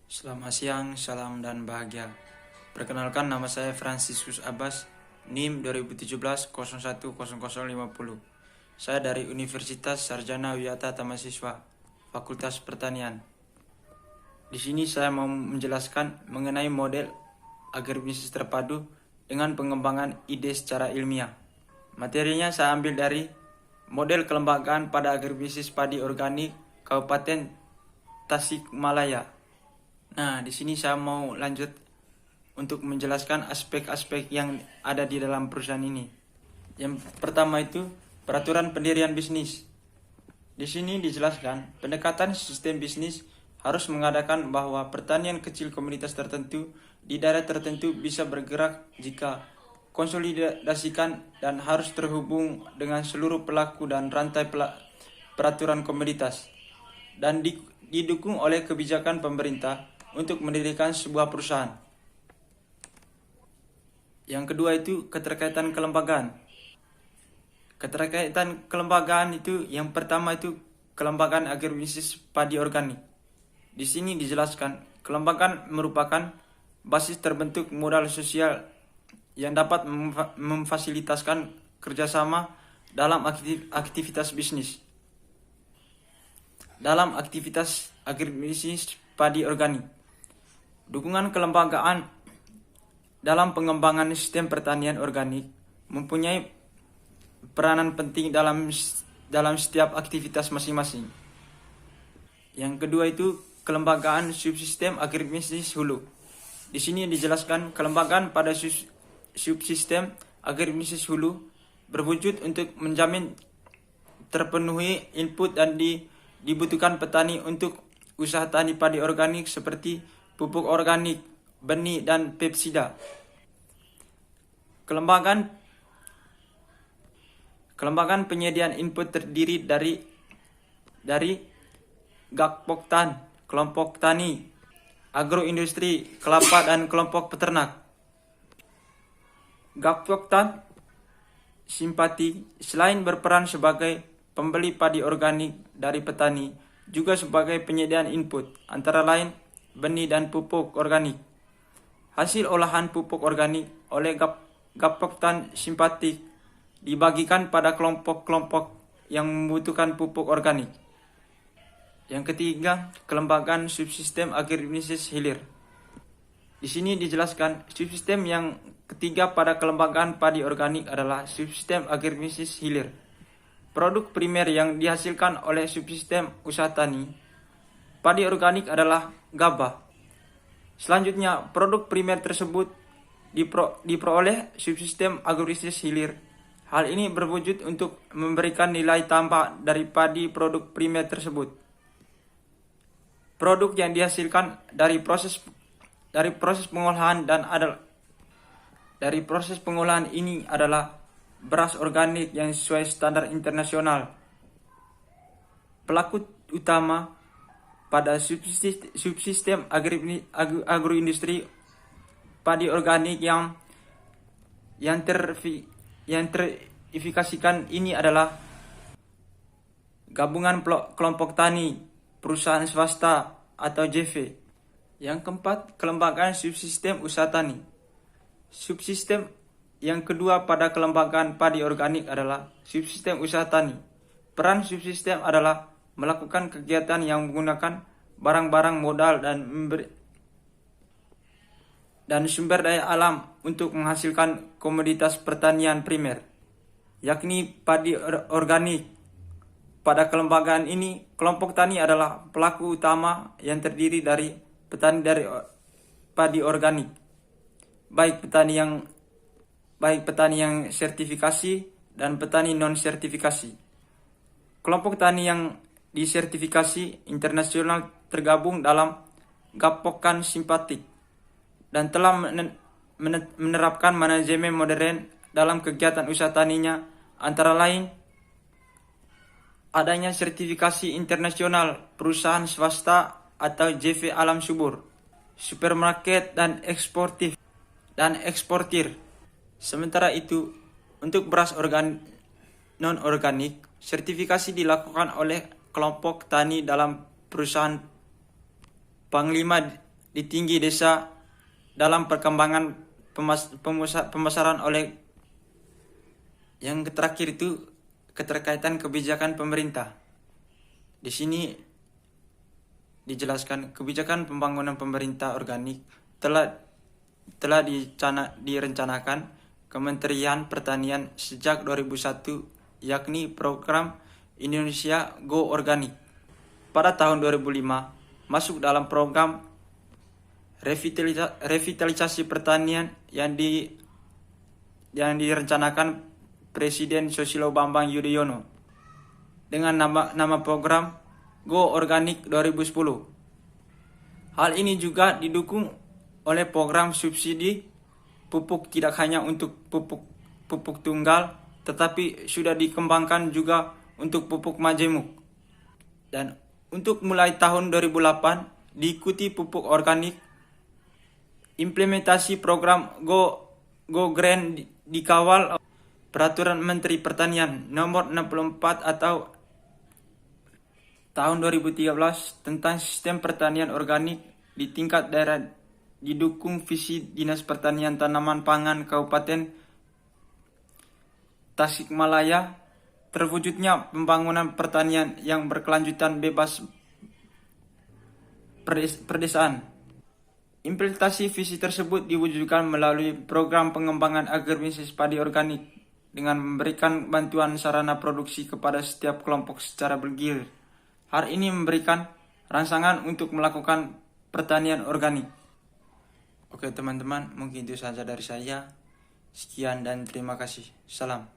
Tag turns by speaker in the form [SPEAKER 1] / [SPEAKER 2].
[SPEAKER 1] Selamat siang, salam dan bahagia. Perkenalkan, nama saya Franciscus Abbas, NIM 2017-010050. Saya dari Universitas Sarjana Wiyata Tamasiswa, Fakultas Pertanian. Di sini saya mau menjelaskan mengenai model agribisnis terpadu dengan pengembangan ide secara ilmiah. Materinya saya ambil dari model kelembagaan pada agribisnis padi organik Kabupaten Tasikmalaya. Nah, di sini saya mau lanjut untuk menjelaskan aspek-aspek yang ada di dalam perusahaan ini. Yang pertama itu peraturan pendirian bisnis. Di sini dijelaskan pendekatan sistem bisnis harus mengadakan bahwa pertanian kecil komunitas tertentu di daerah tertentu bisa bergerak jika konsolidasikan dan harus terhubung dengan seluruh pelaku dan rantai peraturan komoditas dan didukung oleh kebijakan pemerintah untuk mendirikan sebuah perusahaan. Yang kedua itu keterkaitan kelembagaan. Keterkaitan kelembagaan itu yang pertama itu kelembagaan agribisnis padi organik. Di sini dijelaskan kelembagaan merupakan basis terbentuk modal sosial yang dapat memfasilitaskan kerjasama dalam aktivitas bisnis. Dalam aktivitas agribisnis padi organik, dukungan kelembagaan dalam pengembangan sistem pertanian organik mempunyai peranan penting dalam setiap aktivitas masing-masing. Yang kedua itu kelembagaan subsistem agribisnis hulu. Di sini dijelaskan kelembagaan pada subsistem agribisnis hulu berwujud untuk menjamin terpenuhi input dan dibutuhkan petani untuk usaha tani padi organik seperti pupuk organik, benih, dan pestisida. Kelembagaan penyediaan input terdiri dari Gapoktan, kelompok tani, agroindustri, kelapa, dan kelompok peternak. Gapoktan simpati selain berperan sebagai pembeli padi organik dari petani, juga sebagai penyediaan input, antara lain benih dan pupuk organik. Hasil olahan pupuk organik oleh Gapoktan simpatik dibagikan pada kelompok-kelompok yang membutuhkan pupuk organik. Yang ketiga, kelembagaan subsistem agribisnis hilir. Di sini dijelaskan subsistem yang ketiga pada kelembagaan padi organik adalah subsistem agribisnis hilir. Produk primer yang dihasilkan oleh subsistem usaha tani padi organik adalah gabah. Selanjutnya, produk primer tersebut diperoleh subsistem agribisnis hilir. Hal ini berwujud untuk memberikan nilai tambah dari padi produk primer tersebut. Produk yang dihasilkan dari proses pengolahan dari proses pengolahan ini adalah beras organik yang sesuai standar internasional. Pelaku utama pada subsistem agroindustri padi organik yang terifikasikan ini adalah gabungan kelompok tani, perusahaan swasta atau JV. Yang keempat, kelembagaan subsistem usaha tani. Subsistem yang kedua pada kelembagaan padi organik adalah subsistem usaha tani. Peran subsistem adalah melakukan kegiatan yang menggunakan barang-barang modal dan sumber daya alam untuk menghasilkan komoditas pertanian primer, yakni padi organik. Pada kelembagaan ini, kelompok tani adalah pelaku utama yang terdiri dari petani dari padi organik, baik petani yang sertifikasi dan petani non sertifikasi. Kelompok tani yang disertifikasi internasional tergabung dalam Gapoktan simpatik dan telah menerapkan manajemen modern dalam kegiatan usaha taninya, antara lain adanya sertifikasi internasional perusahaan swasta atau JV alam subur, supermarket dan eksportir. Sementara itu, untuk beras non organik, sertifikasi dilakukan oleh kelompok tani dalam perusahaan Panglima di tinggi desa dalam perkembangan pemasaran oleh yang terakhir itu keterkaitan kebijakan pemerintah. Di sini dijelaskan kebijakan pembangunan pemerintah organik telah direncanakan Kementerian Pertanian sejak 2001, yakni program Indonesia Go Organik. Pada tahun 2005 masuk dalam program revitalisasi pertanian yang direncanakan Presiden Susilo Bambang Yudhoyono dengan nama program Go Organik 2010. Hal ini juga didukung oleh program subsidi pupuk tidak hanya untuk pupuk tunggal, tetapi sudah dikembangkan juga untuk pupuk majemuk. Dan untuk mulai tahun 2008 diikuti pupuk organik. Implementasi program Go Green dikawal Peraturan Menteri Pertanian Nomor 64 atau tahun 2013 tentang sistem pertanian organik di tingkat daerah, didukung visi Dinas Pertanian Tanaman Pangan Kabupaten Tasikmalaya, terwujudnya pembangunan pertanian yang berkelanjutan bebas perdesaan. Implementasi visi tersebut diwujudkan melalui program pengembangan agribisnis padi organik dengan memberikan bantuan sarana produksi kepada setiap kelompok secara bergilir. Hal ini memberikan rangsangan untuk melakukan pertanian organik. Oke teman-teman, mungkin itu saja dari saya. Sekian dan terima kasih. Salam.